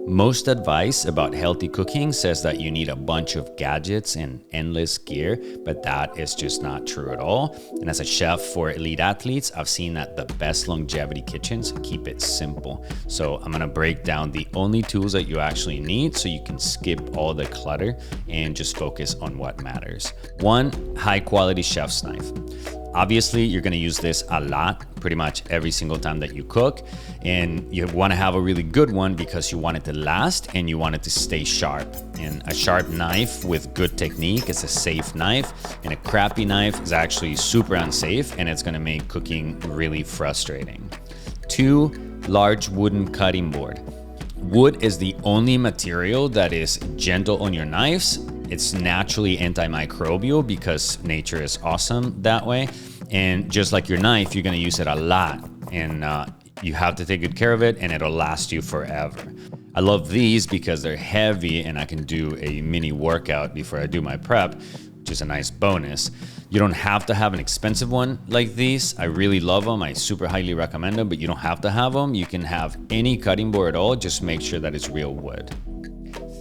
Most advice about healthy cooking says that you need a bunch of gadgets and endless gear, but that is just not true at all. And as a chef for elite athletes, I've seen that the best longevity kitchens keep it simple. So I'm gonna break down the only tools that you actually need so you can skip all the clutter and just focus on what matters. 1, high quality chef's knife. Obviously, you're gonna use this a lot, pretty much every single time that you cook. And you wanna have a really good one because you want it to last and you want it to stay sharp. And a sharp knife with good technique is a safe knife, and a crappy knife is actually super unsafe and it's gonna make cooking really frustrating. 2, large wooden cutting board. Wood is the only material that is gentle on your knives. It's naturally antimicrobial because nature is awesome that way. And just like your knife, you're gonna use it a lot, and you have to take good care of it and it'll last you forever. I love these because they're heavy and I can do a mini workout before I do my prep, which is a nice bonus. You don't have to have an expensive one like these. I really love them. I super highly recommend them, but you don't have to have them. You can have any cutting board at all. Just make sure that it's real wood.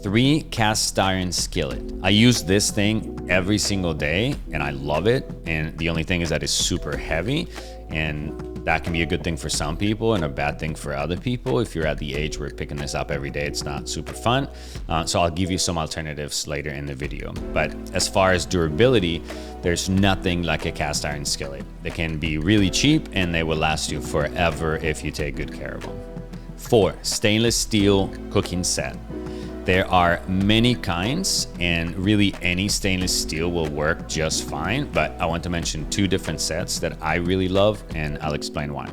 3, cast iron skillet. I use this thing every single day and I love it. And the only thing is that it's super heavy, and that can be a good thing for some people and a bad thing for other people. If you're at the age where picking this up every day, it's not super fun. So I'll give you some alternatives later in the video. But as far as durability, there's nothing like a cast iron skillet. They can be really cheap and they will last you forever if you take good care of them. 4, stainless steel cooking set. There are many kinds, and really any stainless steel will work just fine, but I want to mention 2 different sets that I really love, and I'll explain why.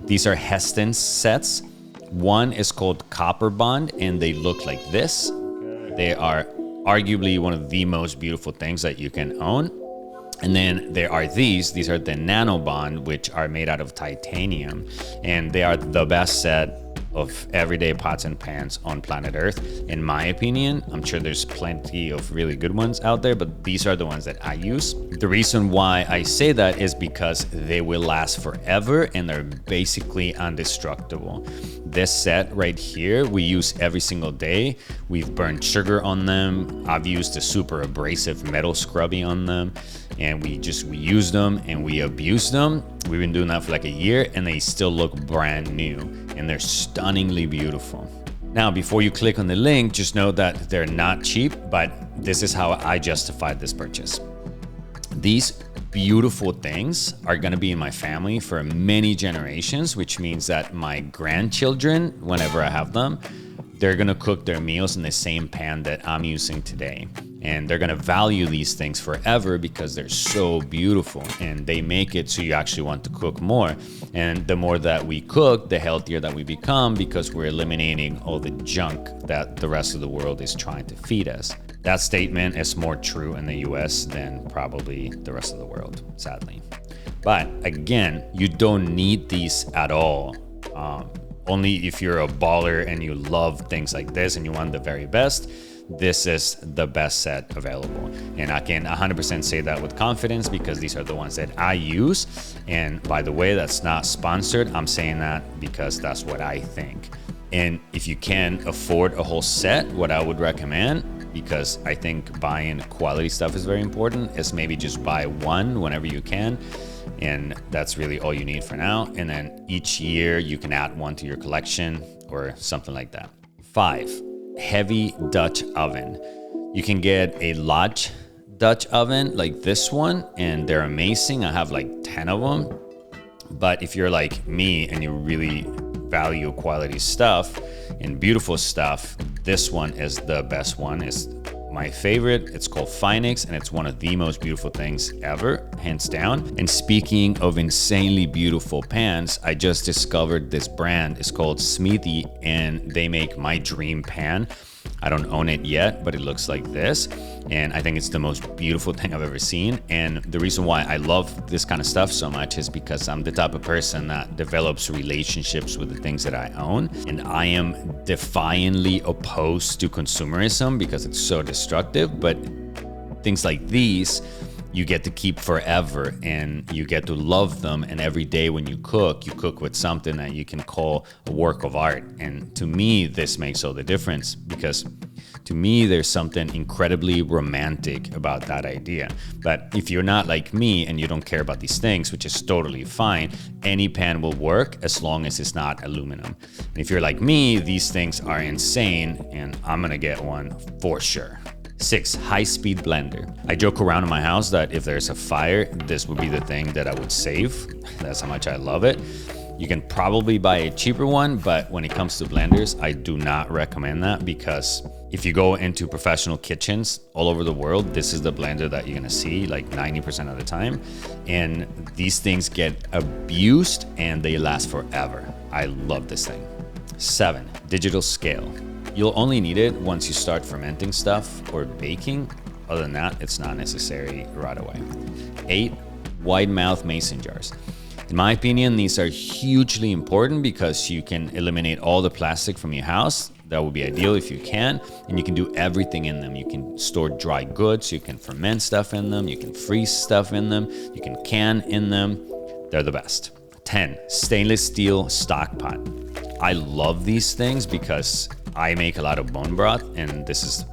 These are Heston sets. One is called Copper Bond, and they look like this. They are arguably one of the most beautiful things that you can own. And then there are these are the Nano Bond, which are made out of titanium, and they are the best set of everyday pots and pans on planet Earth, in my opinion. I'm sure there's plenty of really good ones out there, but these are the ones that I use. The reason why I say that is because they will last forever and they're basically indestructible. This set right here, we use every single day. We've burned sugar on them. I've used a super abrasive metal scrubby on them, and we use them and we abuse them. We've been doing that for like a year and they still look brand new and they're stunningly beautiful. Now, before you click on the link, just know that they're not cheap, but this is how I justified this purchase. These beautiful things are gonna be in my family for many generations, which means that my grandchildren, whenever I have them, they're gonna cook their meals in the same pan that I'm using today. And they're gonna value these things forever because they're so beautiful and they make it so you actually want to cook more. And the more that we cook, the healthier that we become because we're eliminating all the junk that the rest of the world is trying to feed us. That statement is more true in the US than probably the rest of the world, sadly. But again, you don't need these at all. Only if you're a baller and you love things like this and you want the very best, this is the best set available. And I can 100% say that with confidence because these are the ones that I use. And by the way, that's not sponsored. I'm saying that because that's what I think. And if you can afford a whole set, what I would recommend, because I think buying quality stuff is very important, is maybe just buy one whenever you can. And that's really all you need for now. And then each year you can add one to your collection or something like that. 5, heavy Dutch oven. You can get a large Dutch oven like this one, and they're amazing. I have like 10 of them. But if you're like me and you really value quality stuff and beautiful stuff, this one is the best one. It's my favorite. It's called Phoenix, and it's one of the most beautiful things ever, hands down. And speaking of insanely beautiful pans, I just discovered this brand. It's called Smithy, and they make my dream pan. I don't own it yet, but it looks like this. And I think it's the most beautiful thing I've ever seen. And the reason why I love this kind of stuff so much is because I'm the type of person that develops relationships with the things that I own. And I am defiantly opposed to consumerism because it's so destructive. But things like these you get to keep forever and you get to love them. And every day when you cook with something that you can call a work of art. And to me, this makes all the difference, because to me, there's something incredibly romantic about that idea. But if you're not like me and you don't care about these things, which is totally fine, any pan will work as long as it's not aluminum. And if you're like me, these things are insane, and I'm gonna get one for sure. 6, high-speed blender. I joke around in my house that if there's a fire, this would be the thing that I would save. That's how much I love it. You can probably buy a cheaper one, but when it comes to blenders, I do not recommend that, because if you go into professional kitchens all over the world, this is the blender that you're gonna see like 90% of the time. And these things get abused and they last forever. I love this thing. 7, digital scale. You'll only need it once you start fermenting stuff or baking. Other than that, it's not necessary right away. 8, wide mouth mason jars. In my opinion, these are hugely important because you can eliminate all the plastic from your house. That would be ideal if you can, and you can do everything in them. You can store dry goods, you can ferment stuff in them, you can freeze stuff in them, you can can in them. They're the best. 10, stainless steel stock pot. I love these things because I make a lot of bone broth, and this is,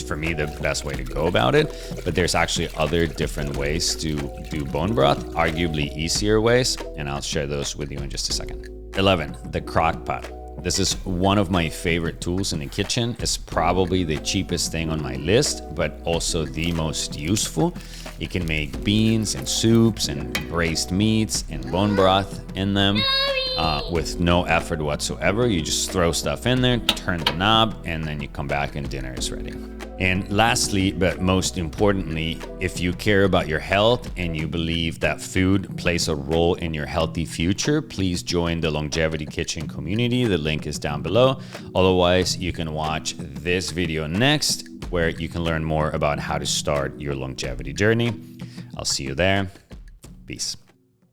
for me, the best way to go about it. But there's actually other different ways to do bone broth, arguably easier ways, and I'll share those with you in just a second. 11, the crock pot. This is one of my favorite tools in the kitchen. It's probably the cheapest thing on my list, but also the most useful. It can make beans and soups and braised meats and bone broth in them. With no effort whatsoever. You just throw stuff in there, turn the knob, and then you come back and dinner is ready. And lastly, but most importantly, if you care about your health and you believe that food plays a role in your healthy future, please join the Longevity Kitchen community. The link is down below. Otherwise, you can watch this video next, where you can learn more about how to start your longevity journey. I'll see you there. Peace.